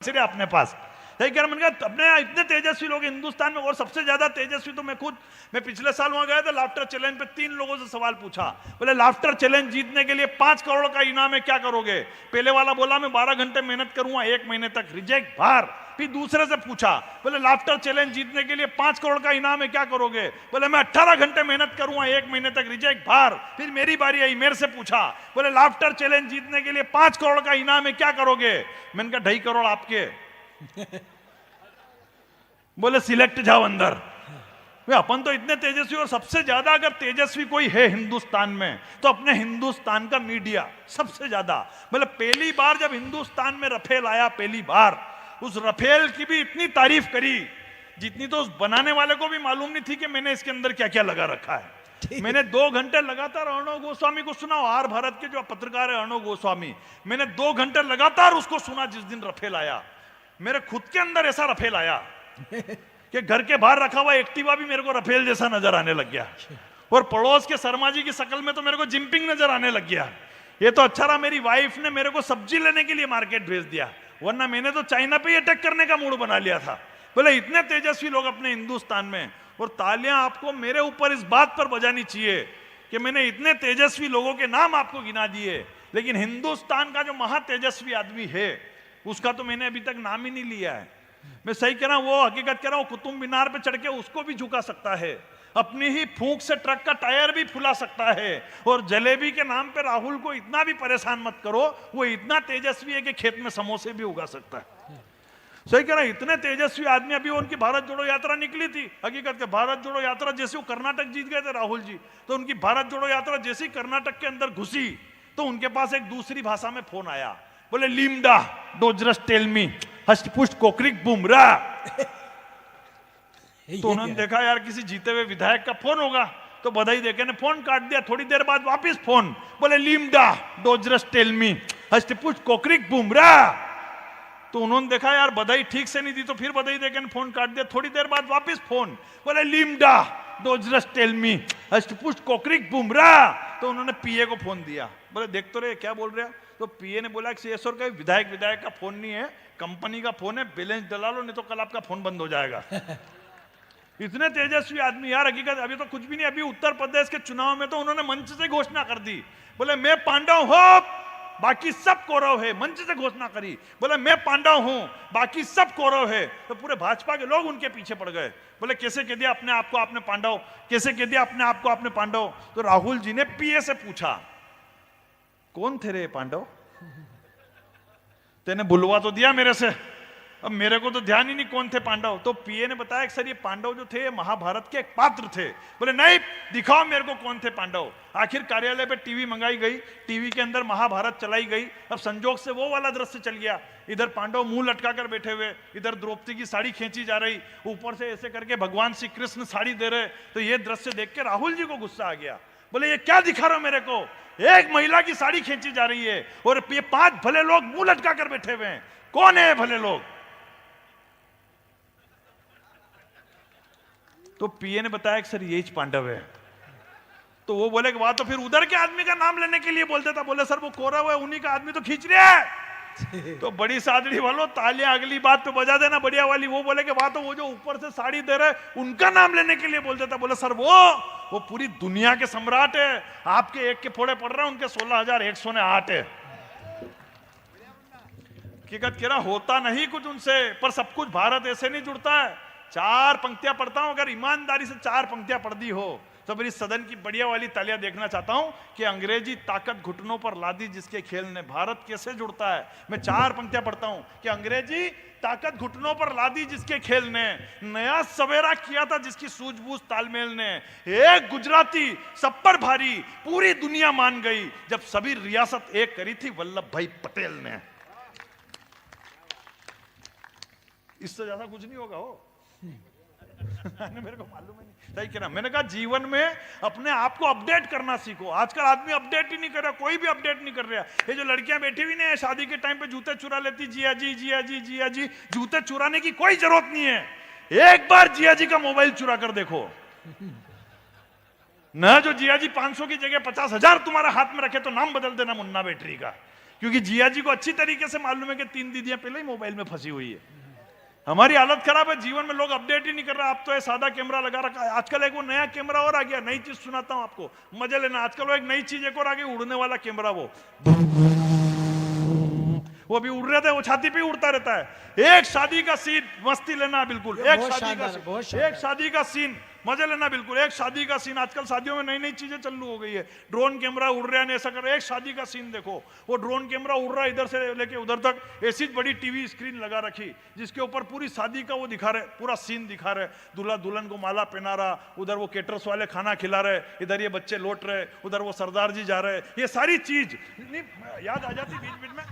सिर्फ अपने पास सही कह रहा। मैंने कहा अपने यहाँ इतने तेजस्वी लोग हिंदुस्तान में, और सबसे ज्यादा तेजस्वी तो मैं पिछले साल वहां गया था, लाफ्टर चैलेंज पे 3 लोगों से सवाल पूछा। बोले लाफ्टर चैलेंज जीतने के लिए 5 करोड़ का इनाम है, क्या करोगे? पहले वाला बोला मैं 12 घंटे मेहनत करूंगा 1 महीने तक, रिजेक्ट, बाहर। फिर दूसरे से पूछा, बोले लाफ्टर चैलेंज जीतने के लिए 5 करोड़ का इनाम है, क्या करोगे? बोले मैं 18 घंटे मेहनत करूंगा 1 महीने तक, रिजेक्ट, बाहर। फिर मेरी बारी आई, मेरे से पूछा, बोले लाफ्टर चैलेंज जीतने के लिए 5 करोड़ का इनाम है, क्या करोगे? मैंने कहा 2.5 करोड़ आपके। बोले सिलेक्ट जाओ अंदर। अपन तो इतने तेजस्वी, और सबसे ज्यादा अगर तेजस्वी कोई है हिंदुस्तान में तो अपने हिंदुस्तान का मीडिया सबसे ज्यादा। मतलब पहली बार जब हिंदुस्तान में रफेल आया, पहली बार, उस रफेल की भी इतनी तारीफ करी जितनी तो उस बनाने वाले को भी मालूम नहीं थी कि मैंने इसके अंदर क्या क्या लगा रखा है। मैंने 2 घंटे लगातार अर्णव गोस्वामी को सुना, आर भारत के जो पत्रकार है अर्णव गोस्वामी, मैंने 2 घंटे लगातार उसको सुना। जिस दिन रफेल आया, मेरे खुद के अंदर ऐसा रफेल आया कि घर के बाहर रखा हुआ एक्टिवा भी मेरे को रफेल जैसा नजर आने लग गया, और पड़ोस के शर्मा जी की शक्ल में तो मेरे को जिम्पिंग नजर आने लग गया। ये तो अच्छा रहा मेरी वाइफ ने मेरे को सब्जी लेने के लिए मार्केट भेज दिया, वरना मैंने तो चाइना पे अटैक करने का मूड बना लिया था। बोले इतने तेजस्वी लोग अपने हिंदुस्तान में। और तालियां आपको मेरे ऊपर इस बात पर बजानी चाहिए कि मैंने इतने तेजस्वी लोगों के नाम आपको गिना दिए, लेकिन हिंदुस्तान का जो महा तेजस्वी आदमी है उसका तो मैंने अभी तक नाम ही नहीं लिया है। मैं सही कह रहा हूं, वो हकीकत कह रहा हूं, कुतुब मीनार पे चढ़ के उसको भी झुका सकता है, अपनी ही फूंक से ट्रक का टायर भी फुला सकता है। और जलेबी के नाम पे राहुल को इतना भी परेशान मत करो, वो इतना तेजस्वी है कि खेत में समोसे भी उगा सकता है। सही कह रहा है, इतने तेजस्वी आदमी। अभी उनकी भारत जोड़ो यात्रा निकली थी, हकीकत के भारत जोड़ो यात्रा जैसे वो कर्नाटक जीत गए थे राहुल जी, तो उनकी भारत जोड़ो यात्रा जैसी कर्नाटक के अंदर घुसी तो उनके पास एक दूसरी भाषा में फोन आया। बोले लिमडा डोजरस टेल मी हष्टपुष्ट कोकरिक बुमरा। तो उन्होंने देखा यार किसी जीते हुए विधायक का फोन होगा, तो बधाई देके ने फोन काट दिया। थोड़ी देर बाद वापस फोन, बोले लिमडा डोजरस टेल मी हष्टपुष्ट कोकरिक बुमरा। तो उन्होंने देखा यार बधाई ठीक से नहीं दी, तो फिर बधाई देके फोन काट दिया। थोड़ी देर बाद वापस फोन, बोले लिमडा डोजरस टेल मी हष्टपुष्ट कोकरिक बुमरा। तो उन्होंने पीए को फोन दिया, बोले देख तो रहे क्या बोल रहे हैं। तो पीए ने बोला कि शेषर का विधायक का फोन नहीं है, कंपनी का फोन है, बैलेंस डला लो नहीं तो कल आपका फोन बंद हो जाएगा। इतने तेजस्वी आदमी यार, हकीकत अभी तो कुछ भी नहीं। अभी उत्तर प्रदेश के चुनाव में तो उन्होंने मंच से घोषणा कर दी, बोले मैं पांडव हूं बाकी सब कौरव है। मंच से घोषणा करी, बोले मैं पांडव हूं बाकी सब कौरव है। तो पूरे भाजपा के लोग उनके पीछे पड़ गए, बोले कैसे कह दिया अपने आप को आपने पांडव, कैसे कह दिया अपने आप को आपने पांडव। तो राहुल जी ने पीए से पूछा कौन थे रे पांडव, तेने बुलवा तो दिया मेरे से, अब मेरे को तो ध्यान ही नहीं कौन थे पांडव। तो पीए ने बताया कि सर ये पांडव जो थे महाभारत के एक पात्र थे। बोले नहीं दिखाओ मेरे को कौन थे पांडव। आखिर कार्यालय पे टीवी मंगाई गई, टीवी के अंदर महाभारत चलाई गई। अब संजोग से वो वाला दृश्य चल गया, इधर पांडव मुंह लटका कर बैठे हुए, इधर द्रौपदी की साड़ी खींची जा रही, ऊपर से ऐसे करके भगवान श्री कृष्ण साड़ी दे रहे। तो ये दृश्य देख के राहुल जी को गुस्सा आ गया, बोले ये क्या दिखा रहे हो मेरे को, एक महिला की साड़ी खींची जा रही है और ये 5 भले लोग मुंह लटका कर बैठे हुए हैं, कौन है भले लोग। तो पीए ने बताया कि सर ये पांडव है। तो वो बोले कि वाह, तो फिर उधर के आदमी का नाम लेने के लिए बोलते था। बोले सर वो कौरव है, उन्हीं का आदमी तो खींच रहा है। तो बड़ी सादड़ी वालों तालियां अगली बात पे बजा देना बढ़िया वाली। वो बोले कि वाह, तो वो जो ऊपर से साड़ी दे रहे उनका नाम लेने के लिए बोलते था। बोले सर वो पूरी दुनिया के सम्राट है, आपके एक के फोड़े पड़ रहे हैं, उनके 16,108 है। हकीकत कह रहा होता नहीं कुछ उनसे, पर सब कुछ भारत ऐसे नहीं जुड़ता है। 4 पंक्तियां पढ़ता हूं, अगर ईमानदारी से 4 पंक्तियां पढ़ दी हो तो मेरी सदन की बढ़िया वाली तालियां देखना चाहता हूं कि अंग्रेजी ताकत घुटनों पर लादी जिसके खेल ने भारत कैसे जुड़ता है। मैं 4 पंक्तियां पढ़ता हूं कि अंग्रेजी ताकत घुटनों पर लादी जिसके खेल ने, नया सवेरा किया था जिसकी सूझबूझ तालमेल ने, एक गुजराती सब पर भारी पूरी दुनिया मान गई जब सभी रियासत एक करी थी वल्लभ भाई पटेल ने। इससे ज्यादा कुछ नहीं होगा हो। मेरे को मालूम है नहीं, सही कह रहा। मैंने कहा जीवन में अपने आप को अपडेट करना सीखो। आजकल आदमी अपडेट ही नहीं कर रहा, कोई भी अपडेट नहीं कर रहा। ये जो लड़कियां बैठी हुई नहीं, शादी के टाइम पे जूते चुरा लेती, जिया जी जिया जी जिया जी। जूते चुराने की कोई जरूरत नहीं है, एक बार जिया जी का मोबाइल चुरा कर देखो ना। जो जिया जी 500 की जगह 50,000 तुम्हारा हाथ में रखे तो नाम बदल देना मुन्ना बैटरी का। क्योंकि जिया जी को अच्छी तरीके से मालूम है कि 3 दीदियां पहले ही मोबाइल में फंसी हुई है। हमारी हालत खराब है, जीवन में लोग अपडेट ही नहीं कर रहा। आप तो है सादा कैमरा लगा रखा है, आजकल एक वो नया कैमरा और आ गया, नई चीज सुनाता हूं आपको, मजा लेना। आजकल वो एक नई चीज एक और आ गई, उड़ने वाला कैमरा। वो अभी उड़ रहे थे, वो छाती पे ही उड़ता रहता है। एक शादी का सीन मस्ती लेना, बिल्कुल एक शादी का सीन मजे लेना, बिल्कुल एक शादी का सीन। आजकल शादियों में नई नई चीजें चालू हो गई है, ड्रोन कैमरा उड़ रहा है, ऐसा कर रहा है। एक शादी का सीन देखो, वो ड्रोन कैमरा उड़ रहा है इधर से लेके उधर तक, ऐसी बड़ी टीवी स्क्रीन लगा रखी जिसके ऊपर पूरी शादी का वो दिखा रहे, पूरा सीन दिखा रहे। दूल्हा दुल्हन को माला पहना रहा, उधर वो केटर्स वाले खाना खिला रहे, इधर ये बच्चे लौट रहे, उधर वो सरदार जी जा रहे। ये सारी चीज नहीं याद आ जाती बीच बीच में,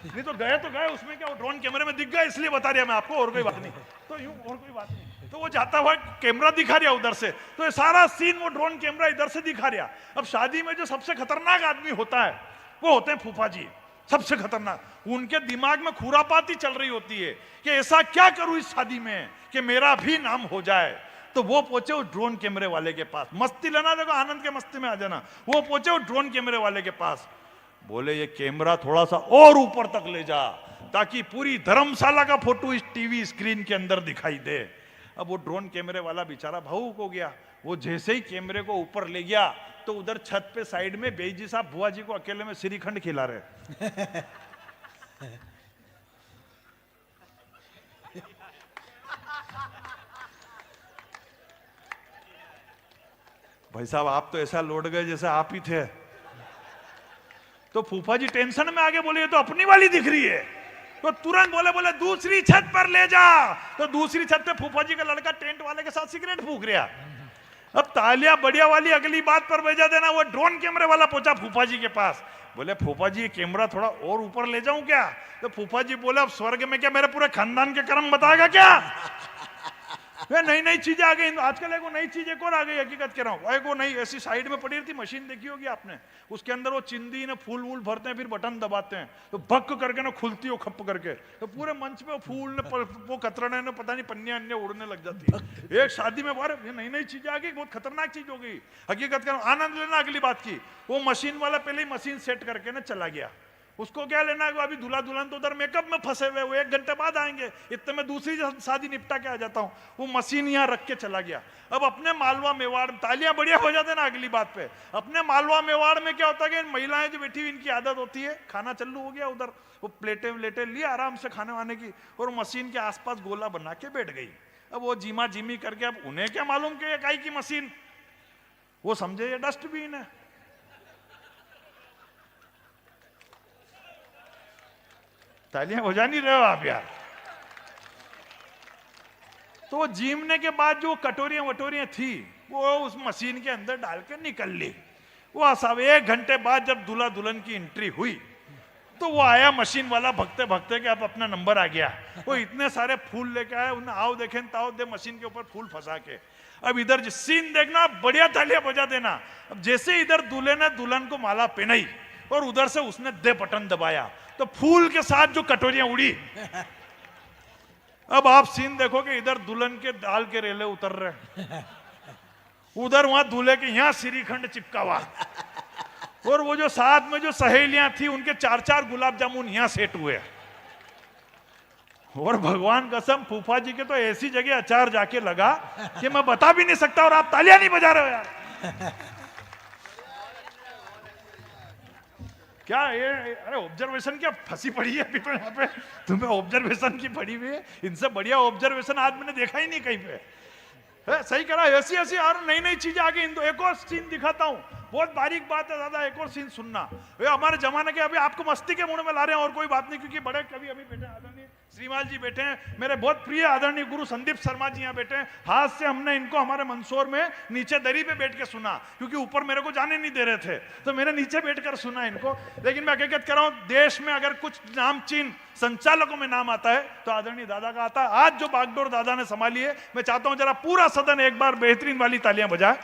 नहीं तो गए उसमें क्या, वो ड्रोन कैमरे में दिख गए इसलिए बता रहा मैं आपको, और कोई बात नहीं। तो यूं और कोई बात नहीं, तो वो जाता हुआ कैमरा दिखा रहा उधर से, तो ये सारा सीन वो ड्रोन कैमरा इधर से दिखा रहा। अब शादी में जो सबसे खतरनाक आदमी होता है वो होते हैं फूफा जी, सबसे खतरनाक। उनके दिमाग में खुरापाती चल रही होती है कि ऐसा क्या करूं इस शादी में कि मेरा भी नाम हो जाए। तो वो पहुंचे उस ड्रोन कैमरे वाले के पास, मस्ती लेना, देखो आनंद के मस्ती में आ जाना। वो पहुंचे उस ड्रोन कैमरे वाले के पास, बोले ये कैमरा थोड़ा सा और ऊपर तक ले जा ताकि पूरी धर्मशाला का फोटो इस टीवी स्क्रीन के अंदर दिखाई दे। अब वो ड्रोन कैमरे वाला बेचारा भावुक हो गया, वो जैसे ही कैमरे को ऊपर ले गया तो उधर छत पे साइड में बेजी साहब बुआ जी को अकेले में श्रीखंड खिला रहे। भाई साहब आप तो ऐसा लौट गए जैसे आप ही थे। तो फूफा जी टेंशन में आगे बोले ये तो अपनी वाली दिख रही है, तो तुरंत बोले दूसरी छत पर ले जा। तो दूसरी छत पे फूफा जी का लड़का टेंट वाले के साथ सिगरेट फूंक रहा। अब तालियां बढ़िया वाली अगली बात पर भेजा देना। वो ड्रोन कैमरे वाला पहुंचा फूफा जी के पास, बोले फूफा जी ये कैमरा थोड़ा और ऊपर ले जाऊं क्या? तो फूफा जी बोले अब स्वर्ग में क्या मेरे पूरे खानदान के कर्म बताएगा क्या? नई नई चीजें आ गई आजकल। एक वो नई चीज एक और आ गई, हकीकत कह रहा हूँ। एक वो नई ऐसी साइड में पड़ी थी मशीन, देखी होगी आपने, उसके अंदर वो चिंदी ने फूल वूल भरते हैं, फिर बटन दबाते हैं तो भक्क करके ना खुलती हो खप करके, तो पूरे मंच पे फूल ने वो कतरने ने पता नहीं पन्नियां अन्य उड़ने लग जाती है। एक शादी में बार ये नई नई चीजें आ गई, बहुत खतरनाक चीज हो गई। हकीकत कह रहा हूँ, आनंद लेना अगली बात की। वो मशीन वाला पहले ही मशीन सेट करके ना चला गया, उसको क्या लेना है, अभी दूल्हा दुल्हन तो उधर मेकअप में फंसे हुए, वो 1 घंटे बाद आएंगे, इतने में दूसरी शादी निपटा के आ जाता हूं। वो मशीन यहां रख के चला गया। अब अपने मालवा मेवाड़, तालियां बढ़िया हो जाते ना अगली बात पे। अपने मालवा मेवाड़ में क्या होता है कि महिलाएं जो बैठी हुई इनकी आदत होती है, खाना चालू हो गया उधर, वो प्लेटें व्लेटें लिए आराम से खाने वाने की, और मशीन के आसपास गोला बना के बैठ गई। अब वो जीमा जीमी करके, अब उन्हें क्या मालूम कि ये काई की मशीन, वो समझे ये डस्टबिन है। तालियां बजा नहीं रहे हो आप यार। तो जीमने के बाद जो कटोरियां वटोरियां थी वो उस मशीन के अंदर डाल के निकल ली। वो सब 1 घंटे बाद जब दूल्हा दुल्हन की एंट्री हुई तो वो आया मशीन वाला भगते भगते के, अब अपना नंबर आ गया। वो इतने सारे फूल लेके आया, उन्हें आओ देखें ताओ दे मशीन के ऊपर फूल फंसा के। अब इधर सीन देखना, बढ़िया तालियां बजा देना। अब जैसे इधर दूल्हे ने दुल्हन को माला पहनाई और उधर से उसने दे बटन दबाया तो फूल के साथ जो कटोरियां उड़ी। अब आप सीन देखो कि इधर दुल्हन के दाल के रेले उतर रहे, उधर वहां दूल्हे के यहां श्रीखंड चिपका हुआ, और वो जो साथ में जो सहेलियां थी उनके 4-4 गुलाब जामुन यहां सेट हुए। और भगवान कसम फूफा जी के तो ऐसी जगह अचार जाके लगा कि मैं बता भी नहीं सकता, और आप तालियां नहीं बजा रहे हो यार। क्या ये, अरे ऑब्जर्वेशन क्या फंसी पड़ी है अभी तो यहाँ पे, तुम्हें ऑब्जर्वेशन की पड़ी हुई है। इनसे बढ़िया ऑब्जर्वेशन आज मैंने देखा ही नहीं कहीं पे। सही करा, ऐसी ऐसी और नई नई चीजें आ गई। एक और सीन दिखाता हूँ, बहुत बारीक बात है दादा, एक और सीन सुनना। हमारे जमाने के, अभी आपको मस्ती के मूड में ला रहे हैं और कोई बात नहीं, क्योंकि बड़े कवि अभी बैठे आदरणीय श्रीमाल जी बैठे हैं, मेरे बहुत प्रिय आदरणीय गुरु संदीप शर्मा जी यहाँ बैठे हैं। हाथ से हमने इनको हमारे मंदसौर में नीचे दरी पे बैठ के सुना, क्योंकि ऊपर मेरे को जाने नहीं दे रहे थे, तो मैंने नीचे बैठकर सुना इनको। लेकिन मैं हकीकत कर रहा हूँ, देश में अगर कुछ नामचीन संचालकों में नाम आता है तो आदरणीय दादा का आता है। आज जो बागडोर दादा ने संभाली है, मैं चाहता हूं जरा पूरा सदन एक बार बेहतरीन वाली तालियां बजाए।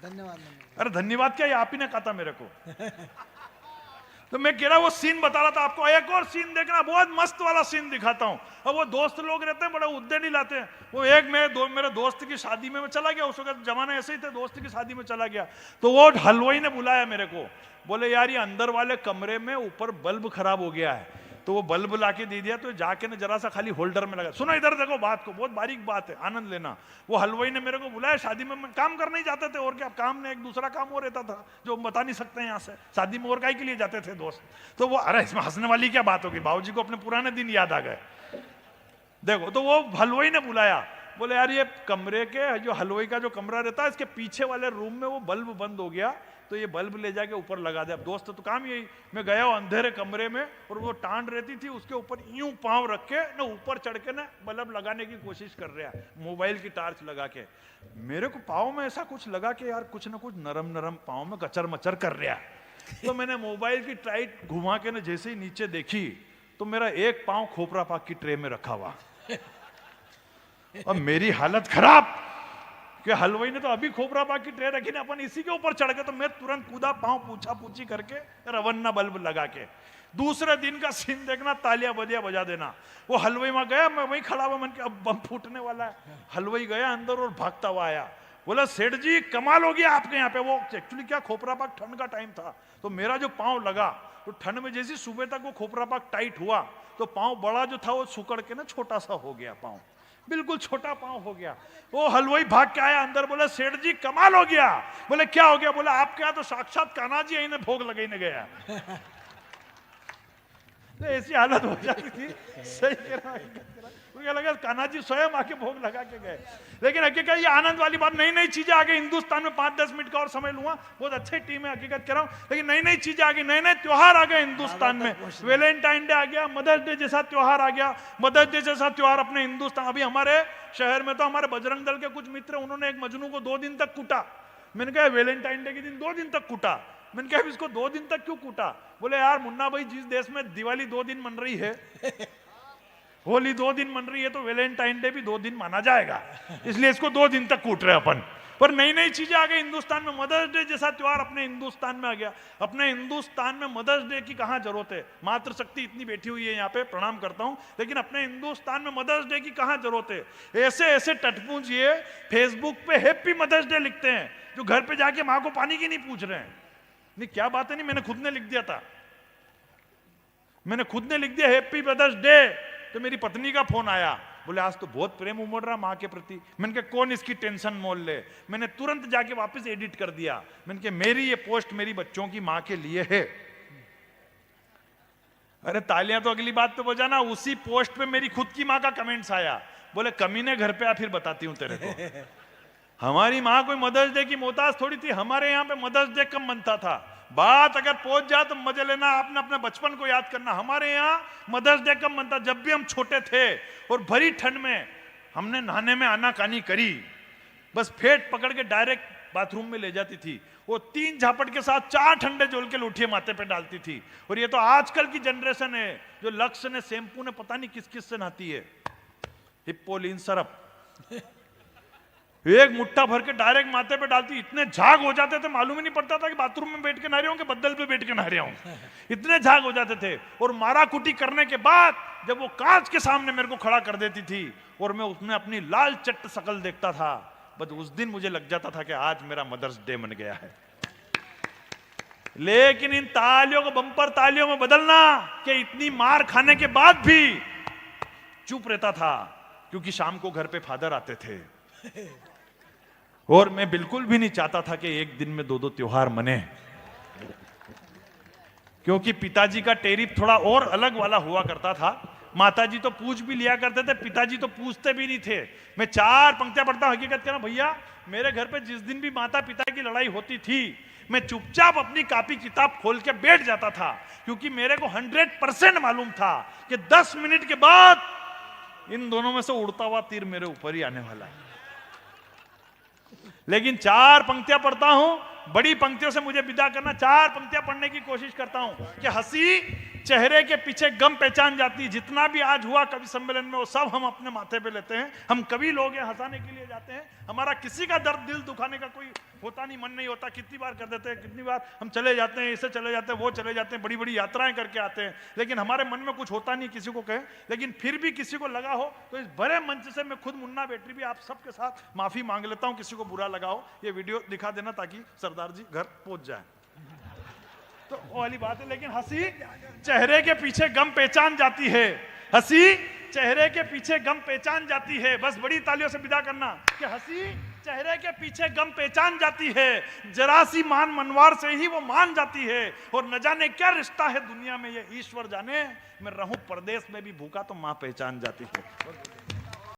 धन्यवाद। अरे धन्यवाद क्या, ये आप ही ने कहा था मेरे को। तो मैं कह रहा वो सीन बता रहा था आपको, एक और सीन देखना, बहुत मस्त वाला सीन दिखाता हूं। अब वो दोस्त लोग रहते हैं बड़े उद्दंडी लाते हैं। वो एक मेरे दोस्त की शादी में मैं चला गया, उस वक्त जमाना ऐसे ही थे, दोस्त की शादी में चला गया, तो वो हलवाई ने बुलाया मेरे को, बोले यार ये अंदर वाले कमरे में ऊपर बल्ब खराब हो गया है, तो वो बल्ब लाके दे दिया, तो जाके ना जरा सा खाली होल्डर में लगा। सुनो इधर देखो बात को, बहुत बारीक बात है, आनंद लेना। वो हलवाई ने मेरे को बुलाया, शादी में काम करने ही जाते थे, और क्या काम ने एक दूसरा काम और रहता था जो हम बता नहीं सकते हैं यहाँ से, शादी में और काहे के लिए जाते थे दोस्त। तो वो अरे इसमें हंसने वाली क्या बात होगी, बाबूजी को अपने पुराने दिन याद आ गए। देखो तो वो हलवाई ने बुलाया, बोले यार ये कमरे के जो हलवाई का जो कमरा रहता है, इसके पीछे वाले रूम में वो बल्ब बंद हो गया, तो ये बल्ब ले जाके ऊपर लगा दे। अब दोस्त तो काम यही, मैं गया हूँ अंधेरे कमरे में, और वो टांड रहती थी, उसके ऊपर यूं पांव रख के ना ऊपर चढ़ के ना बल्ब लगाने की कोशिश कर रहा है, मोबाइल की टार्च लगा के। मेरे को पाँव में ऐसा कुछ लगा कि यार कुछ ना कुछ नरम नरम पाँव में कचर मचर कर रहा है। तो मैंने मोबाइल की टाइट घुमा के ना जैसे ही नीचे देखी, तो मेरा एक पाँव खोपरा पाक की ट्रे में रखा हुआ। अब मेरी हालत खराब कि हलवाई ने तो अभी खोपरा पाक की ट्रे रखी ना, अपन इसी के ऊपर चढ़ गए, तो मैं तुरंत कूदा, पांव पूछा पूछी करके रवन्ना बल्ब लगा के। दूसरे दिन का सीन देखना, तालियां बजिया बजा देना। वो हलवाई वहां गया, मैं वहीं खड़ा हुआ, मन के अब बम फूटने वाला है। हलवाई गया अंदर और भागता हुआ आया, बोला सेठ जी कमाल हो गया आपके यहाँ पे। वो एक्चुअली क्या खोपरा पाक ठंड का टाइम था, तो मेरा जो पाँव लगा, तो ठंड में जैसी सुबह तक वो खोपरा पाक टाइट हुआ, तो पाँव बड़ा जो था वो सुकड़ के ना छोटा सा हो गया, पाँव बिल्कुल छोटा पाँव हो गया। वो हलवाई भाग के आया अंदर, बोला सेठ जी कमाल हो गया। बोले क्या हो गया? बोला आपके यहाँ तो साक्षात कान्हा जी इन्हें भोग लगाने गया। तो ऐसी हालत हो जाती थी, सही कह रहा है, लगा कान्हा जी स्वयं आके भोग लगा के गए। लेकिन हकीकत ये आनंद वाली बात, नई नई चीजें आ गई हिंदुस्तान में। 5-10 मिनट का और समय लूंगा, बहुत अच्छी टीम है, हकीकत कह रहा हूं, लेकिन नई नई चीजें आ गई, नए नए त्योहार आ गए हिंदुस्तान में। वैलेंटाइन डे आ गया, मदर्स डे जैसा त्योहार आ गया। मदर्स डे जैसा त्योहार अपने हिंदुस्तान, अभी हमारे शहर में तो हमारे बजरंग दल के कुछ मित्र, उन्होंने एक मजनू को 2 दिन तक कूटा। मैंने कहा वैलेंटाइन डे के दिन 2 दिन तक कूटा। मैंने कहा इसको 2 दिन तक क्यों कूटा? बोले यार मुन्ना भाई, जिस देश में दिवाली 2 दिन मन रही है, होली 2 दिन मन रही है, तो वैलेंटाइन डे भी 2 दिन माना जाएगा, इसलिए इसको 2 दिन तक कूट रहे अपन। पर नई नई चीजें आ गई हिंदुस्तान में। मदर्स डे जैसा त्योहार अपने हिंदुस्तान में आ गया। अपने हिंदुस्तान में मदर्स डे की कहां जरूरत है? मातृशक्ति इतनी बैठी हुई है यहाँ पे, प्रणाम करता हूं, लेकिन अपने हिंदुस्तान में मदर्स डे की कहां जरूरत है? ऐसे ऐसे टटपूंज ये फेसबुक पे हैप्पी मदर्स डे लिखते हैं, जो घर पे जाके माँ को पानी की नहीं पूछ रहे हैं। नहीं क्या बात है, नहीं मैंने खुद ने लिख दिया था, मैंने खुद ने लिख दिया हैप्पी मदर्स डे। तो मेरी पत्नी का फोन आया, बोले आज तो बहुत प्रेम उमड़ रहा माँ के प्रति। मैंने कहा कौन इसकी टेंशन मोल ले। मैंने तुरंत जाके वापस एडिट कर दिया। मैंने कहा मेरी ये पोस्ट मेरी बच्चों की माँ के लिए है। अरे तालियां तो अगली बात पे बजाना। उसी पोस्ट पे मेरी खुद की माँ का कमेंट्स आया, बोले कमीने घर पे आ, फिर बताती हूँ तेरे को। हमारी माँ कोई मदर्स डे की मोहताज थोड़ी थी। हमारे यहाँ पे मदर्स डे कब मनता था। बात अगर पहुंच जाए तो मजे लेना, आपने अपने बचपन को याद करना। हमारे यहाँ मदर्स डे कब मनता? जब भी हम छोटे थे और भरी ठंड में हमने नहाने में आनाकानी करी, बस फेट पकड़ के डायरेक्ट बाथरूम में ले जाती थी। वो 3 झापट के साथ 4 ठंडे झोल के लोटिए माथे पे डालती थी। और ये तो आजकल की जनरेशन है जो लक्ष्य ने शैम्पू ने पता नहीं किस किस से नहाती है, हिप्पोलिन सरप एक मुट्ठा भर के डायरेक्ट माथे पे डालती। इतने झाग हो जाते थे, मालूम ही नहीं पड़ता था कि बाथरूम में बैठ के नहा रहे हूं कि बद्दल पे बैठ के नहा रहे हूं। इतने झाग हो जाते थे। और मारा कुटी करने के बाद जब वो कांच के सामने मेरे को खड़ा कर देती थी और मैं उसमें अपनी लाल चट्ट शकल देखता था, बस उस दिन मुझे लग जाता था कि आज मेरा मदर्स डे बन गया है। लेकिन इन तालियों को बम्पर तालियों में बदलना कि इतनी मार खाने के बाद भी चुप रहता था, क्योंकि शाम को घर पे फादर आते थे और मैं बिल्कुल भी नहीं चाहता था कि एक दिन में 2-2 त्योहार मने, क्योंकि पिताजी का टेरिफ थोड़ा और अलग वाला हुआ करता था। माताजी तो पूछ भी लिया करते थे, पिताजी तो पूछते भी नहीं थे। मैं 4 पंक्तियां पढ़ता हूं, हकीकत कहना भैया, मेरे घर पे जिस दिन भी माता पिता की लड़ाई होती थी, मैं चुपचाप अपनी कॉपी किताब खोल के बैठ जाता था, क्योंकि मेरे को 100% मालूम था कि 10 मिनट के बाद इन दोनों में से उड़ता हुआ तीर मेरे ऊपर ही आने वाला है। लेकिन 4 पंक्तियां पढ़ता हूं, बड़ी पंक्तियों से मुझे विदा करना। 4 पंक्तियां पढ़ने की कोशिश करता हूं कि हंसी चेहरे के पीछे गम पहचान जाती। जितना भी आज हुआ कवि सम्मेलन में वो सब हम अपने माथे पे लेते हैं। हम कवि लोग हैं, हंसाने के लिए जाते हैं। हमारा किसी का दर्द दिल दुखाने का कोई होता नहीं, मन नहीं होता। कितनी बार कर देते हैं, कितनी बार हम चले जाते हैं, ऐसे चले जाते हैं, वो चले जाते हैं, बड़ी बड़ी यात्राएं करके आते हैं, लेकिन हमारे मन में कुछ होता नहीं किसी को कहे। लेकिन फिर भी किसी को लगा हो तो इस बड़े मंच से मैं खुद मुन्ना बेटरी भी आप सबके साथ माफी मांग लेता हूं। किसी को बुरा लगा हो ये वीडियो दिखा देना ताकि सरदार जी घर पहुंच जाए। तो वो वाली बात है। लेकिन हंसी चेहरे के पीछे गम पहचान जाती है। हंसी चेहरे के पीछे गम पहचान जाती है। बस बड़ी तालियों से विदा करना कि हंसी चेहरे के पीछे गम पहचान जाती है। जरा सी मान मनवार से ही वो मान जाती है। और न जाने क्या रिश्ता है दुनिया में ये ईश्वर जाने। मैं रहूं परदेश में भी भूखा तो मां पहचान जाती है।